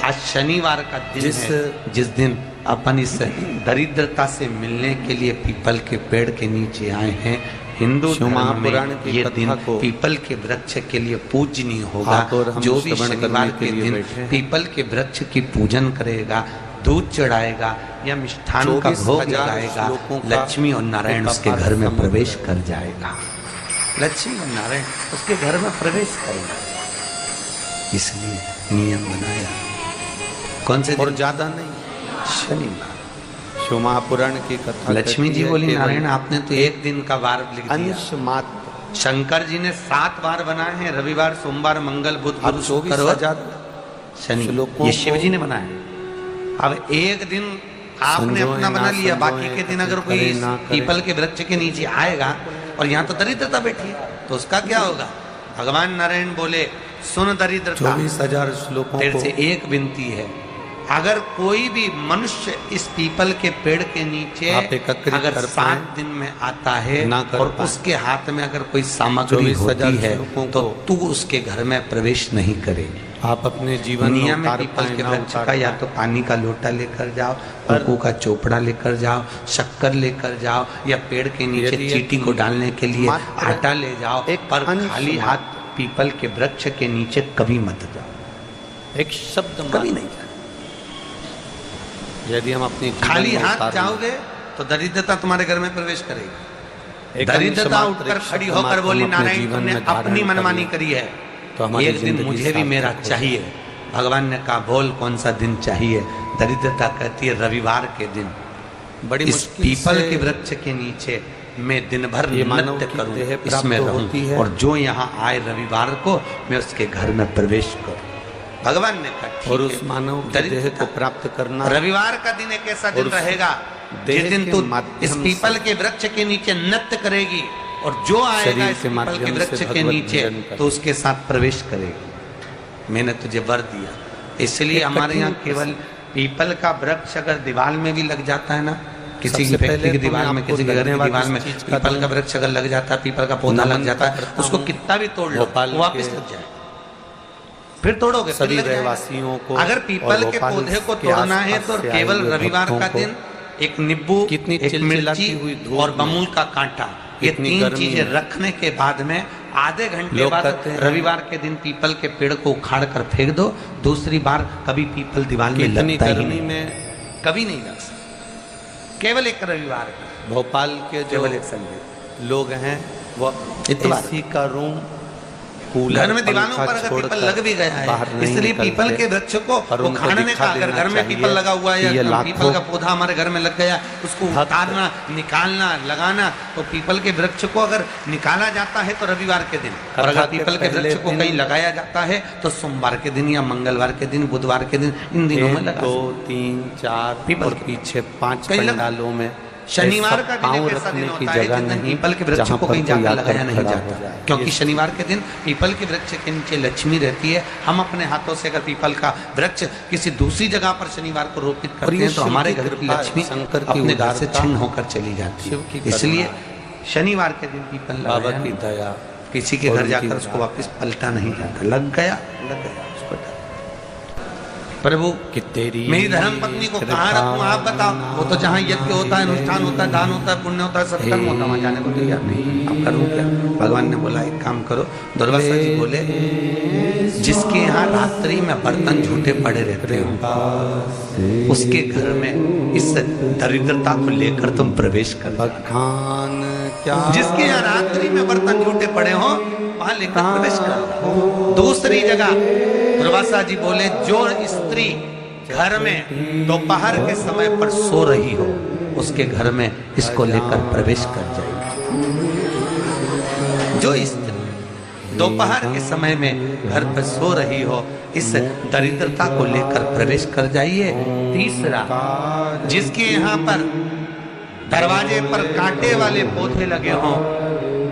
आज शनिवार का दिन है, जिस दिन अपन इस दरिद्रता से मिलने के लिए पीपल के पेड़ के नीचे आए हैं। हिंदू धर्म में ये दिन पीपल के वृक्ष के लिए पूजनीय होगा। जो भी शनिवार के दिन पीपल के वृक्ष की पूजन करेगा, दूध चढ़ाएगा या मिष्ठान का भोग लगाएगा, लक्ष्मी और नारायण उसके घर में प्रवेश कर जाएगा। लक्ष्मी और नारायण उसके घर में प्रवेश करेगा। इसलिए नियम बनाया। कौन से और ज्यादा नहीं, शनिवार। शिव महापुराण की कथा। लक्ष्मी जी बोली नारायण आपने तो एक दिन का वार लिख दिया। अंश मात्र। शंकर जी ने 7 वार बनाए हैं, रविवार, सोमवार, मंगल, बुध, गुरु, शुक्र, शनि। ये शिव जी ने बनाया। अब एक दिन आपने अपना बना लिया, बाकी के दिन अगर कोई पीपल के वृक्ष के नीचे आएगा और यहाँ तो दरिद्रता बैठी है तो उसका क्या होगा? भगवान नारायण बोले सुन दरिद्रता, 24,000 श्लोकों तेरे से एक विनती है, अगर कोई भी मनुष्य इस पीपल के पेड़ के नीचे अगर 7 दिन में आता है और उसके हाथ में अगर कोई सामग्री होती है तो तू उसके घर में प्रवेश नहीं करेगी। आप अपने जीवन नियम में पीपल के वृक्ष का या तो पानी का लोटा लेकर जाओ, कुंकू का चोपड़ा लेकर जाओ, शक्कर लेकर जाओ, या पेड़ के नीचे चींटी को डालने के लिए आटा ले जाओ, पर खाली हाथ पीपल के वृक्ष के नीचे कभी मत जाओ। एक शब्द कभी नहीं जाओ। यदि हम अपनी खाली हाथ जाओगे तो दरिद्रता तुम्हारे घर में प्रवेश करेगी। दरिद्रता उठकर खड़ी होकर बोली नारायण तुमने अपनी मनमानी करी है, तो एक दिन मुझे भी मेरा चाहिए। भगवान ने कहा बोल कौन सा दिन चाहिए? दरिद्रता कहती है रविवार के दिन बड़ी इस पीपल के वृक्ष के नीचे मैं दिन भर नृत्य करूं, इसमें रहूं, और जो यहाँ आए रविवार को मैं उसके घर में प्रवेश करूं। भगवान ने कहा और उस मानव देह को प्राप्त करना। रविवार का दिन एक ऐसा दिन रहेगा जिस दिन तू इस पीपल के वृक्ष के नीचे नृत्य करेगी और जो आएगा इस पीपल के वृक्ष के नीचे तो उसके साथ प्रवेश करेगी। मैंने तुझे वर दिया। इसलिए हमारे यहाँ केवल पीपल का वृक्ष अगर दीवार में भी लग जाता है ना, किसी की फैक्ट्री की दीवार में, किसी के घर की दीवार में पीपल का वृक्ष अगर लग जाता है, पीपल का पौधा लग जाता है, उसको कितना भी तोड़ लो वापिस लग जाए, फिर तोड़ोगे सभी रहवासियों को। अगर पीपल के पौधे को तोड़ना है तो केवल रविवार का दिन एक नींबू, एक मिर्ची और बमूल का कांटा, ये 3 चीजें रखने के बाद में आधे घंटे बाद रविवार के दिन पीपल के पेड़ को उखाड़ कर फेंक दो। दूसरी बार कभी पीपल दीवार में लगता ही नहीं, कभी नहीं लग सकता। केवल एक रविवार का। भोपाल के जो लोग हैं वो एसी का रूम घर में दीवानों पर अगर पीपल लग भी गया है, इसलिए पीपल के वृक्ष को उखाड़ने का, अगर घर में पीपल लगा हुआ है या पीपल का पौधा हमारे घर में लग गया, उसको उतारना, निकालना, लगाना, तो पीपल के वृक्ष को अगर निकाला जाता है तो रविवार के दिन, और अगर पीपल के वृक्ष को कहीं लगाया जाता है तो सोमवार के दिन या मंगलवार के दिन, बुधवार के दिन, इन दिनों में लगा। 2, 3, 4 पीपल के पीछे 5 पंडालों में शनिवार का दिन एक ऐसा दिन होता है जिस दिन पीपल के वृक्ष को कहीं जाकर लगाया नहीं जाता, क्योंकि शनिवार के दिन पीपल के वृक्ष के नीचे लक्ष्मी रहती है। हम अपने हाथों से अगर पीपल का वृक्ष किसी दूसरी जगह पर शनिवार को रोपित करते हैं तो हमारे घर की लक्ष्मी अपने घर से छिन्न होकर चली जाती है। इसलिए शनिवार के दिन पीपल बाबा की दया, किसी के घर जाकर उसको वापस पलटा नहीं जाता। लग गया, लग गया। प्रभु कि तेरी मेरी धर्म पत्नी को कहाँ रखूं आप बताओ? वो तो जहाँ यज्ञ होता है, अनुष्ठान होता है, दान होता है, पुण्य होता है, सत्कर्म होता है, वहाँ जाने को तैयार नहीं। अब करूँ क्या? भगवान ने बोला एक काम करो। दुर्वासा जी बोले जिसके यहाँ रात्रि में बर्तन झूठे पड़े रहते हो उसके घर में इस दरिद्रता को लेकर तुम प्रवेश कर। जिसके यहाँ रात्रि में बर्तन झूठे पड़े हो वहां लेकर प्रवेश कर। दूसरी जगह दुर्वासा जी बोले जो स्त्री घर में दोपहर के समय पर सो रही हो उसके घर में इसको लेकर प्रवेश कर जाएगी। जो स्त्री दोपहर के समय में घर पर सो रही हो इस दरिद्रता को लेकर प्रवेश कर जाइए। तीसरा, जिसके यहाँ पर दरवाजे पर कांटे वाले पौधे लगे हों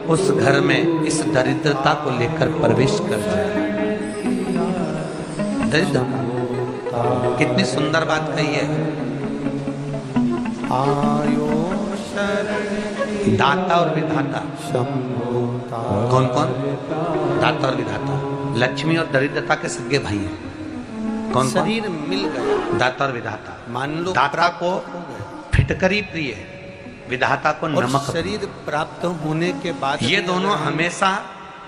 उस घर में इस दरिद्रता को लेकर प्रवेश कर जाए। दरिद्रता कितनी सुंदर बात कही है। दाता और विधाता कौन कौन? दाता और विधाता। लक्ष्मी और दरिद्रता के सगे भाई हैं। कौन शरीर मिल गया, दाता और विधाता। मान लो दाता को फिटकरी प्रिय, विधाता को और नमक। शरीर प्राप्त होने के बाद ये दोनों हमेशा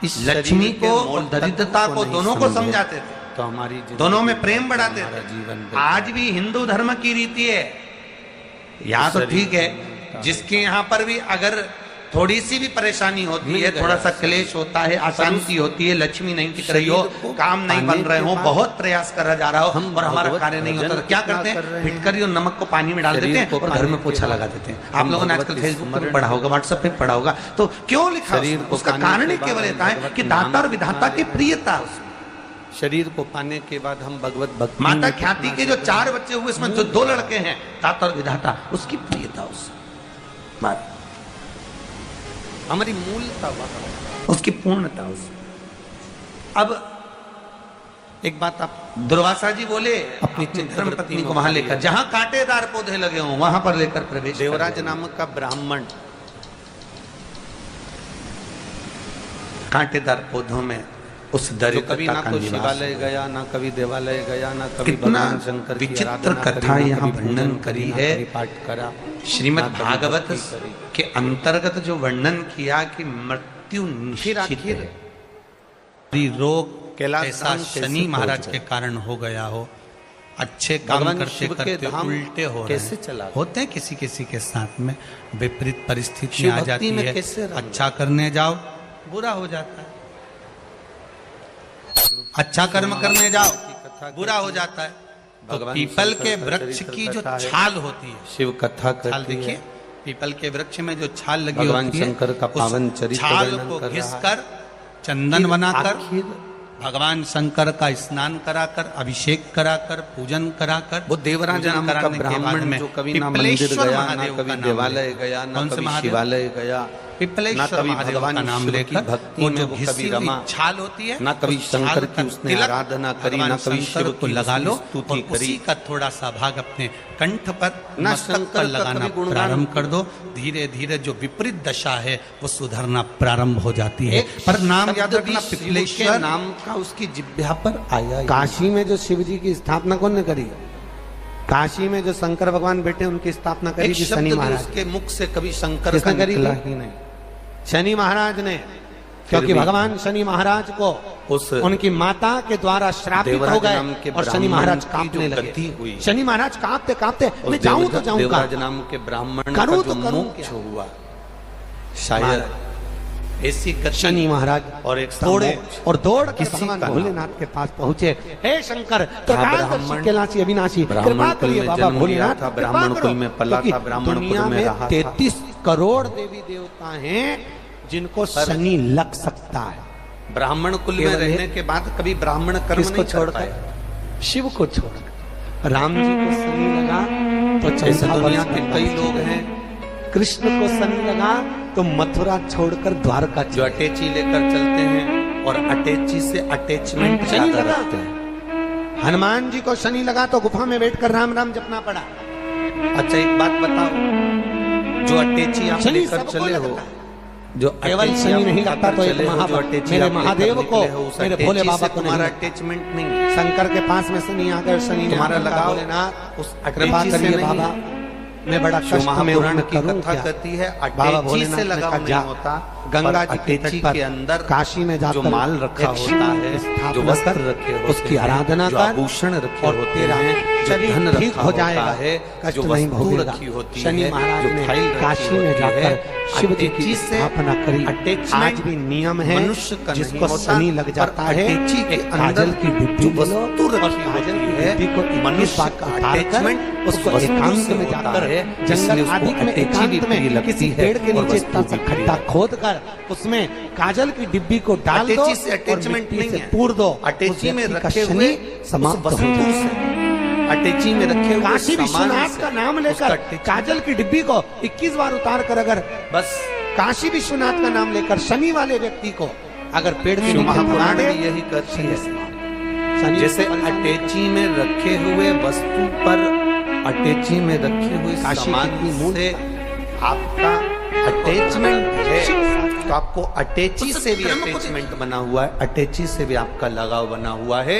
इस लक्ष्मी शरीर के को मोल और दरिद्रता तत्व को नहीं दोनों को समझे, समझाते थे, तो हमारी जिंदगी दोनों में प्रेम बढ़ाते हमारा थे। जीवन आज भी हिंदू धर्म की रीति है, यहाँ तो ठीक है, जिसके यहाँ पर भी अगर थोड़ी सी भी परेशानी होती है, थोड़ा सा क्लेश होता है, अशांति होती है, लक्ष्मी नहीं टिक रही हो, काम नहीं बन रहे हो, बहुत प्रयास करा जा रहा हो और हमारा कार्य नहीं होता, तो क्या करते हैं? फिटकरी और नमक को पानी में डाल देते हैं और घर में पोछा लगा देते हैं। आप लोगों ने आजकल फेसबुक पर पढ़ा होगा, व्हाट्सएप पे पढ़ा होगा, तो क्यों लिखा? उसका कारण ही केवल रहता है कि दाता और विधाता की प्रियता। शरीर को पाने के बाद हम भगवत भक्ति, माता ख्याति के जो 4 बच्चे हुए, इसमें जो 2 लड़के हैं, दाता और विधाता, उसकी प्रियता, उससे हमारी मूलता, उसकी पूर्णता, उस। अब एक बात आप दुर्वासा जी बोले अपनी अपनी धर्म पत्नी को वहां लेकर, जहां कांटेदार पौधे लगे हों वहां पर लेकर प्रवेश। देवराज नामक का ब्राह्मण कांटेदार पौधों में उस जो दरिद्रता कभी ना का तो निवास। शिवालय गया, ना कभी देवालय गया, ना कभी कितना भगवान शंकर की विचित्र आराधना कथा करी, ना यहाँ कभी वर्णन पूजन करी ना है। कभी पाठ करा, श्रीमद् ना कभी भागवत भक्ति करी। के अंतर्गत जो वर्णन किया कि मृत्यु निश्चित आखिर है। रोग कैलाश ऐसा धाम कैसे शनि महाराज पहुंच के गए? कारण हो गया हो, अच्छे काम भगवान करते शिव के करते धाम उल्टे हो रहे कैसे हैं। चला गया? होते हैं किसी किसी के साथ में विपरीत परिस्थितियां शिव आ भक्ति जाती में है, कैसे रंगे? अच्छा करने जाओ बुरा हो जाता है, अच्छा कर्म करने जाओ बुरा हो जाता है। तो भगवान पीपल शंकर के का वृक्ष चरित्र की जो कथा है। छाल होती है, शिव कथा छाल करती देखिए, है। पीपल के वृक्ष में जो छाल लगी भगवान होती है, शंकर का उस पावन चरित्र छाल वर्णन को कर घिस रहा है। कर चंदन बनाकर आखिर भगवान शंकर का स्नान कराकर, अभिषेक कराकर, पूजन कराकर, वो देवराज पूजन नाम का कराने के बाद ब्राह्मण में जो कभी ना मंदिर पिपलेश्वर गया, ना महादेव कभी का नाम देवालय लेकर, गया, ना कौन से कभी महादेव? शिवालय गया, ना पिपलेश्वर कभी महादेव भगवान का नाम शिव की लेकर भक्ति वो में जो वो घिसी कभी हुई रमा, छाल होती है, ना कभी उस शंकर छाल की का उसने तिलक आराधना करी, भगवान ना कभी शंकर शिव को की लगा लो स्तुति और करी। उसी का थोड़ा सा भाग अपने कंठ पर, ना मस्तक शंकर पर का लगाना कभी गुणगान प्रारंभ कर दो। धीरे धीरे जो विपरीत दशा है वो सुधरना प्रारंभ हो जाती है। पर नाम याद रखना, शिव के पिपलेश्वर नाम का उसकी जिह्वा पर आया ही काशी में जो शिव जी की स्थापना कौन ने करी? काशी में जो शंकर भगवान बैठे उनकी स्थापना करी एक थी शब्द शनि भी महाराज। उसके मुख से कभी शंकर किसने का करी निकला थी? ही नहीं। शनि महाराज ने, क्योंकि भी भगवान शनि महाराज को उस उनकी माता के द्वारा श्रापित देवराज हो गए नाम के और शनि ब्राह्मण महाराज की कांपने जो लगे। गति हुई, शनि महाराज कांपते कांपते उस मैं जाऊं तो जाऊं देवराज कहाँ? नाम के ब्राह्मण का करूं जो तो करूं मोक्ष क्या? हुआ, शायद ऐसी गति शनि महाराज और एक दौड़े मोक्ष और दौड़ कर किसी भगवान का नाम। भोलेनाथ के पास पहुंचे। हे शंकर ब्राह्मण- त्रिकालदर्शी कैलाशी अविनाशी, ब्राह्मण कृपा कुल करिए में बाबा जन्म लिया भोलेनाथ, था, कृपा ब्राह्मण करो। कुल में पला था, क्योंकि ब्राह्मण कुल दुनिया में रहा था। 33 करोड़ देवी देवता हैं जिनको शनि लग सकता है। ब्राह्मण कुल में केवल रहने के बाद कभी ब्राह्मण कर्म किसको नहीं कर छोड़कर? पाए। शिव को छोड़कर। राम जी को शनि लगा तो ऐसे 14 दुनिया वर्ष के वनवास कई लोग किया। हैं कृष्ण को शनि लगा तो मथुरा छोड़कर द्वारका जो अटैची लेकर चलते हैं और अटैची से अटैचमेंट शनि ज्यादा लगा। रखते हैं। हनुमान जी को शनि लगा तो गुफा में बैठकर राम राम जपना पड़ा। अच्छा एक बात बताओ, जो अटैची आप शनि लेकर सबको चले हो, लगता है। जो केवल अटैची शनि आप नहीं लेकर लगता तो एक चले हो, जो अटैची मेरे आप लेकर महादेव को, निकले हो, उस मेरे अटैची भोले से बाबा को तुम्हारा नहीं। अटैचमेंट नहीं है। शंकर के पास में शनि आकर शनि ने तुम्हारा आकर कहा, लगाव भोलेनाथ उस कृपा अटैची से करिए नहीं बाबा, है। मैं बड़ा जो कष्ट में हूं, महापुराण मैं की करूं कथा क्या? कहती है बाबा अटैची भोलेनाथ से ने लगाव कहा, नहीं जा, होता, गंगा पर जी के अटैची तट पर के अंदर काशी में जाकर जो माल रखा एक होता है, स्थापना जो वस्त्र कर, रखे होते उसकी हैं, आराधना जो कर आभूषण रखे और होते तेरा हैं, जो शरीर धन ठीक रखा हो होता जाएगा, है, कष्ट जो नहीं वस्तु भोगेगा। रखी होती शनि है, महाराज जो ने फाइल रखी काशी में होती जाकर है, शिव जी की अटैची से स्थापना करी। अटैचमेंट आज भी नियम है, मनुष्य का नहीं जिसको होता, शनि लग पर जाता है अटैची के एक अंदर काजल की डिब्बी जो लो वस्तु और रखी काजल होती की है, डिब्बी को 21 मनुष्य बार का उतार कर अटैचमेंट उस उसको वस्तु एकांत से में होता जाकर है, जंगल इसलिए उसको आदि में अटैची भी एकांत में प्रिय लगती किसी है पेड़ के और नीचे वस्तु इतना सा भी प्रिय खड्डा है। खोद कर उसमें काजल की डिब्बी को डाल दो अटैची से और अटैचमेंट मिट्टी नहीं से है, पूर दो। अटैची उस में व्यक्ति का रखे शनि हुए उस समाप्त हो वस्तु जाता है। से, अटैची में रखे हुए काशी सामान विश्वनाथ से का नाम उसका लेकर attachment- काजल की डिब्बी को 21 बार उतार कर अगर बस काशी विश्वनाथ का नाम लेकर शनि वाले व्यक्ति को अगर पेड़ के शिव नीचे महापुराण दे, भी यही कहती है। शनि जैसे अटैची में रखे हुए वस्तु पर अटैची में रखे हुए काशी सामान कितनी मूल से आपका अटैचमेंट है, तो आपको अटैची से भी अटैचमेंट बना हुआ है, अटैची से भी आपका लगाव बना हुआ है।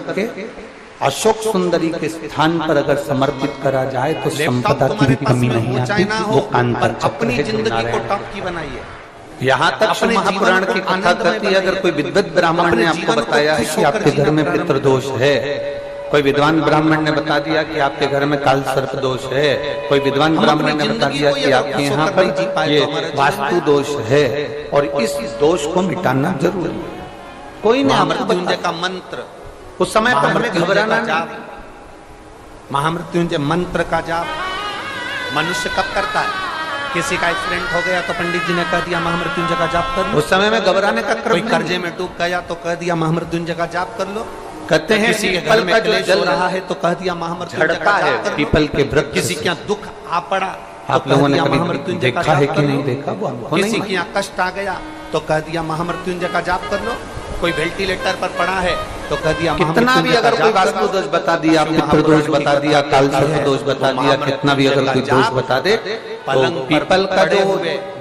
करके अशोक सुंदरी के स्थान पर अगर समर्पित करा जाए तो संपदा की भी कमी नहीं आती। वो कांता चक्र अपनी है जिंदगी को नारायण। टॉप की बनाइए। यहाँ तक अपने महापुराण जीवन की को कथा आनंदमय करती है, अगर कोई विद्वत ब्राह्मण अपने ने आपको जीवन को बताया है खुश कि होकर आपके घर में जीवन पितृदोष है, कोई विद्वान ब्राह्मण ने बता दिया कि आपके घर में काल सर्प दोष है, कोई विद्वान ब्राह्मण ने बता दिया कि आपके यहाँ पर ये वास्तु दोष है, और इस दोष को मिटाना जरूरी है। कोई नहीं महामृत्युंजय का मंत्र, उस समय पर हमें घबराना जाप, महामृत्युंजय मंत्र का जाप मनुष्य कब करता है? किसी का एक्सीडेंट हो गया तो पंडित जी ने कह दिया महामृत्युंजय का जाप कर लो। उस समय में घबराने का क्रम कोई नहीं। कर्जे में डूब गया तो कह दिया महामृत्युंजय का जाप कर लो। कहते हैं किसी के घर में क्लेश जल हो रहा है तो कह दिया महामृत्युंजय का झड़ता जाप कर है लो। पीपल के वृक्ष किसी से। के यहाँ दुख आ पड़ा तो आप कह लोगों ने दिया कभी महामृत्युंजय का देखा है जाप कि कर नहीं लो। देखा? वो अनुभव किसी नहीं के यहाँ कष्ट आ गया तो कह दिया महामृत्युंजय का जाप कर लो। कोई वेंटिलेटर पर पड़ा है तो कह दिया कितना भी अगर कोई वास्तु दोष बता दिया, पितृ दोष बता दिया, काल सर्प दोष बता दिया, कितना भी अगर कोई दोष बता दे, तो पीपल का जो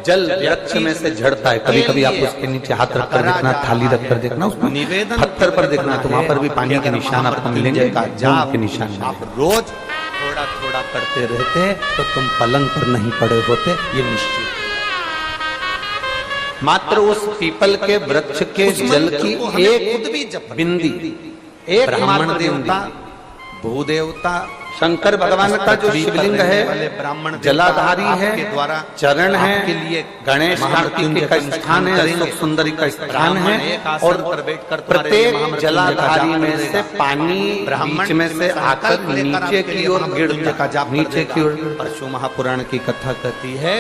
जल वृक्ष में से झड़ता है, कभी कभी आप उसके नीचे हाथ रखकर देखना, थाली रखकर देखना, उसमें निवेदन पत्थर पर देखना, तो वहां पर भी पानी के निशान आपको मिलेंगे, जाप के निशान आप रोज थोड़ा थोड़ा करते रहते तो तुम पलंग पर नहीं पड़े होते, ये निश्चित। मात्र उस पीपल के वृक्ष के जल की एक बिंदी, एक ब्राह्मण मात्र देवता, बिंदी, भूदेवता, शंकर भगवान का जो शिवलिंग है, ब्राह्मण जलाधारी है, के द्वारा चरण है, के लिए गणेश कार्तिक का स्थान है, अशोक सुंदरी का स्थान है, और प्रत्येक जलाधारी में से पानी बीच में से आकर नीचे की ओर गिरता है, नीचे की ओर। परशु महापुराण की कथा कहती है,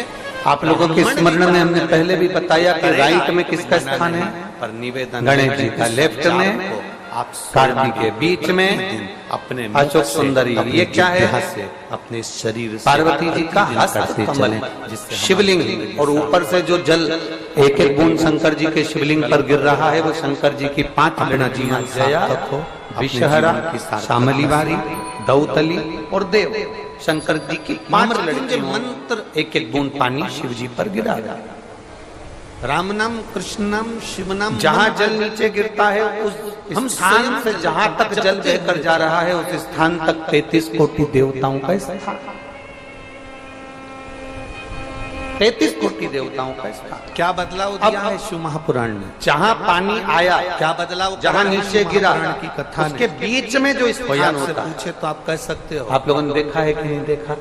आप लोगों के स्मरण में हमने पहले भी बताया कि राइट में किसका स्थान है? पर निवेदन गणेश जी का, लेफ्ट में आप कार्तिक के, बीच में अपने अशोक सुंदरी। ये क्या है? अपने शरीर से पार्वती जी का हस्त कमल है, शिवलिंग, और ऊपर से जो जल एक एक बूंद शंकर जी के शिवलिंग पर गिर रहा है, वो शंकर जी की 5 अपना जीवन जया, विषहरा, शामलीवारी, दौतली और देव, शंकर जी की 5 लड़कियों मंत्र, एक एक बूंद पानी शिव जी पर गिरा। राम नाम, कृष्ण नाम, शिव नाम, जहाँ जल नीचे गिरता है उस हम स्थान से जहाँ तक जल बहकर जा रहा है, उस स्थान तक 33 कोटि देवताओं का स्थान, 33 कोटि देवताओं का स्थान। क्या बदलाव दिया है शिव महापुराण ने? जहाँ पानी आया, क्या बदलाव, जहाँ नीचे गिरा, की कथा उसके बीच में जो स्थान से होता है, पूछे तो आप कह सकते हो। आप लोगों ने देखा है कि नहीं देखा?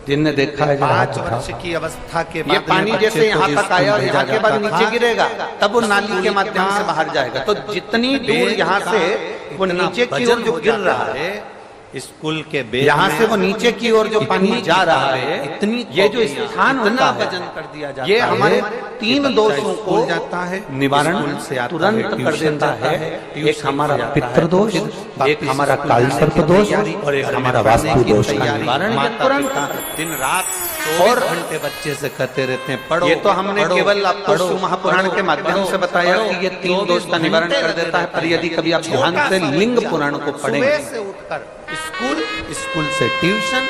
जिनने देखा है, 5 वर्ष की अवस्था के बाद ये पानी जैसे यहाँ तक आया और यहाँ के बाद नीचे गिरेगा, तब वो नाली के माध्यम से बाहर जाएगा। तो जितनी दूर यहाँ से वो नीचे की ओर जो गिर रहा है, स्कूल के बेड यहाँ से वो नीचे की ओर जो पानी जा रहा है, इतनी ये जो स्थान होता है, वजन कर दिया जाता ये है, हमारे 3 दोषों को जाता है, निवारण से आता तुरंत है, कर ट्यूशन देता जाता है। है, एक हमारा ट्यूशन पितृ दोष, एक हमारा काल सर्प दोष, और एक हमारा वास्तु दोष का निवारण तुरंत। दिन रात और घंटे बच्चे से कहते रहते हैं पढ़ो। ये तो हमने केवल आपको शिव महापुराण के माध्यम से बताया कि ये 3 दोष का निवारण कर देता है, पर यदि कभी आप ध्यान से लिंग पुराण को पढ़ेंगे, से उठकर स्कूल से ट्यूशन,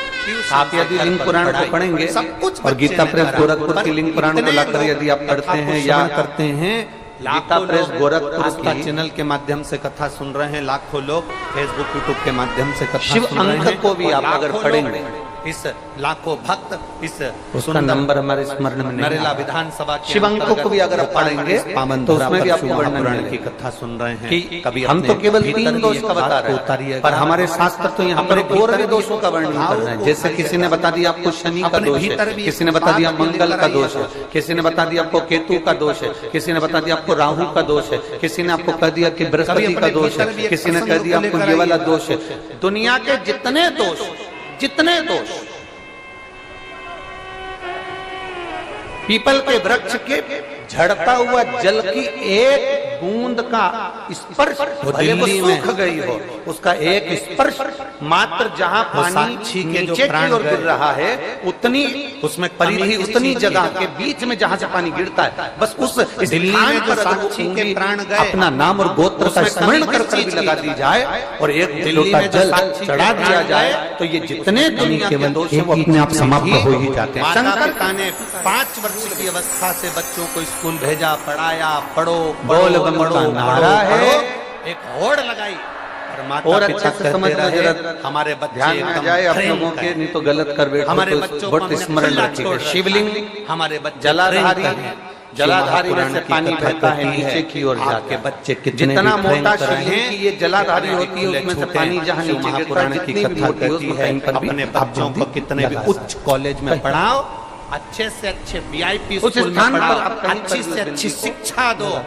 आप यदि लिंग पुराण को पढ़ेंगे सब कुछ और गीता प्रेस गोरखपुर की लिंग पुराण को लाकर यदि आप पढ़ते हैं या करते हैं, गीता प्रेस गोरखपुर आस्था की चैनल के माध्यम से कथा सुन रहे हैं, लाखों लोग फेसबुक यूट्यूब के माध्यम से कथा शिव सुन रहे हैं, अंक को भी आप अगर लाखों पढ़ेंगे, लोग, इस लाखों भक्त, इस उसका नंबर हमारे स्मरण में नहीं नरेला है। विधानसभा के शिव अंकों को भी अगर आप पढ़ेंगे तो उसमें भी आपको वर्णन पुराण मिलेगा की कथा सुन रहे हैं कि कभी हम तो अपने केवल भीतर 3 दोष की का बता रहे उतारिएगा, हैं, पर हमारे शास्त्र तो यहाँ पर अपने और भी भीतर दोषों का वर्णन कर रहे हैं। जैसे किसी ने बता दिया आपको शनि का अपने दोष भीतर है, भी किसी ने बता दिया बात मंगल का लेकर दोष है, आइएगा। किसी ने बता दिया आपको केतु का दोष है, किसी ने बता दिया आपको राहु का दोष है, किसी ने आपको कह दिया कि बृहस्पति का दोष है, किसी ने कह दिया आपको ये वाला दोष है। दुनिया के जितने दोष पीपल के वृक्ष के झड़ता हुआ जल की एक बूंद का स्पर्श, भले वो सूख गई हो, उसका एक स्पर्श मात्र जहाँ पानी साक्षी के जो नीचे प्राण की ओर गिर गए, रहा है, उतनी उसमें परिधि, कमी उतनी किसी जगह चीज के बीच में जहाँ से पानी गिरता है, बस उस दिल्ली स्थान में जो पर अगर वो साक्षी के उंगली प्राण गए, अपना नाम और गोत्र का उसमें स्मरण कमी कर किस भी चीज लगा की? दी जाए और एक दिल्ली लोटा में जो जल साक्षी के चढ़ा दिया प्राण जाए, गए, तो ये जितने दुनिया के केवल दोष हैं एक वो ही अपने आप चीज समाप्त ही हो ही जाते हैं। माता शंकर पिता ने 5 वर्ष की अवस्था से बच्चों को स्कूल भेजा, पढ़ाया, पढ़ो, बोल बम का नारा है, एक होड़ लगाई और माता और पिता अच्छे से समझ लो रहे, जरा, हमारे बच्चे ध्यान में एकदम जाए आप प्रेम लोगों के, करें। नहीं तो गलत कर बैठो। हमारे तो बच्चों को बहुत हमने स्मरण खुला रखिएगा। छोड़ रखा है। शिवलिंग हमारे बच्चे जलाधारी प्रेम करें। जलाधारी में से पानी बहता है नीचे की ओर जाके बच्चे जितना मोटा शिवलिंग की ये जलाधारी होती है उसमें से पानी जहाँ नीचे गिरता है जितनी भी मोटी है अपने बच्चों को कितने भी उच्च कॉलेज में पढ़ाओ, अच्छे से अच्छे वीआईपी स्कूल में पढ़ाओ, अच्छी से अच्छी शिक्षा दो।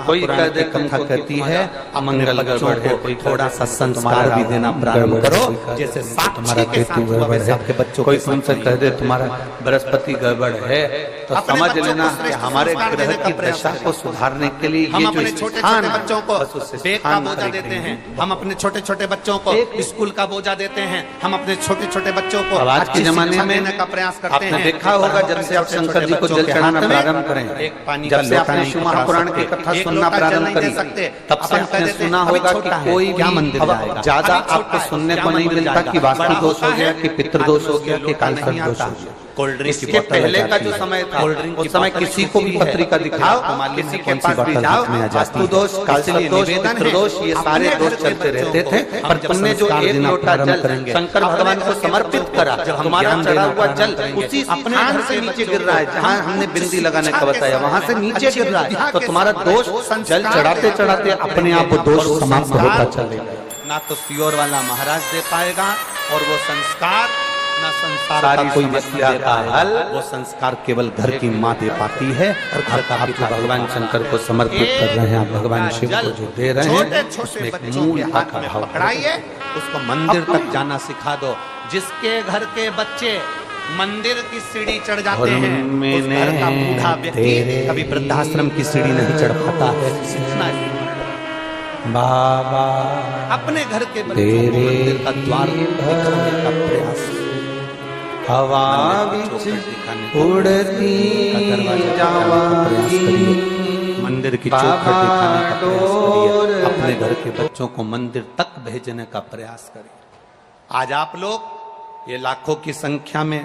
कोई कथा कहती है अमंगल गड़बड़ है, कोई थोड़ा सा संस्कार भी देना प्रारंभ करो, जैसे तुम्हारा केतु गड़बड़ है, आपके बच्चों कोई तुमसे कह दे तुम्हारा बृहस्पति गड़बड़ है तो समझ लेना कि हमारे ग्रह की दशा को सुधारने के लिए हम ये अपने जो छोटे स्थान छोटे बच्चों को बेग का स्थान बोझा देते हैं, हम अपने छोटे छोटे बच्चों को एक स्कूल का बोझा देते हैं, हम अपने छोटे छोटे बच्चों को अब आज के अच्छी जमाने शिक्षा में देने का प्रयास करते आपने हैं। देखा होगा जब से आप शंकर जी को जल चढ़ाना प्रारंभ करें, जब से आपने शिव महापुराण की कथा सुनना प्रारंभ करी, तब से आपने सुना होगा कि कोई क्या मंदिर ज्यादा आपको सुनने को नहीं मिलता कि वास्तु दोष हो गया, कि पितृदोष हो गया, कि कालसर्प दोष हो गया। कोल्ड ड्रिंक इसके पहले का जो समय था उस समय किसी को भी पत्रिका दिखाओ, किसी के पास भी जाओ, वास्तु दोष, कालसर्प दोष, पितृदोष, ये सारे दोष चलते रहते थे। पर तुमने जो एक लोटा जल शंकर भगवान को समर्पित करा, तुम्हारा चढ़ा हुआ जल उसी स्थान से नीचे गिर रहा है जहाँ हमने बिंदी लगाने का बताया, वहां से नीचे गिर रहा है, तो तुम्हारा दोष जल चढ़ाते चढ़ाते अपने आप वो दोष समाप्त होता चलेगा। ना तो सियोर वाला महाराज दे पाएगा और वो संस्कार ना संसार सारी का कोई कोई समस्या का हल वो संस्कार केवल घर की माँ दे पाती है। और घर का आप जो भगवान शंकर को समर्पित कर रहे हैं, आप भगवान शिव को जो दे रहे छोटे हैं, छोटे उसमें एक बच्चों मूल के हाथ में भाव पकड़ाइए, उसको मंदिर तक जाना सिखा दो। जिसके घर के बच्चे मंदिर की सीढ़ी चढ़ जाते हैं, उस घर का बूढ़ा व्यक्ति कभी वृद्धाश्रम की सीढ़ी नहीं चढ़ पाता है। सीखना है बाबा अपने घर के बच्चों को मंदिर का द्वार दिखाने का प्रयास, हवा उड़ती जावांगी, मंदिर की चौखट दिखाने का प्रयास करिए, अपने घर के बच्चों को मंदिर तक भेजने का प्रयास करिए। आज आप लोग ये लाखों की संख्या में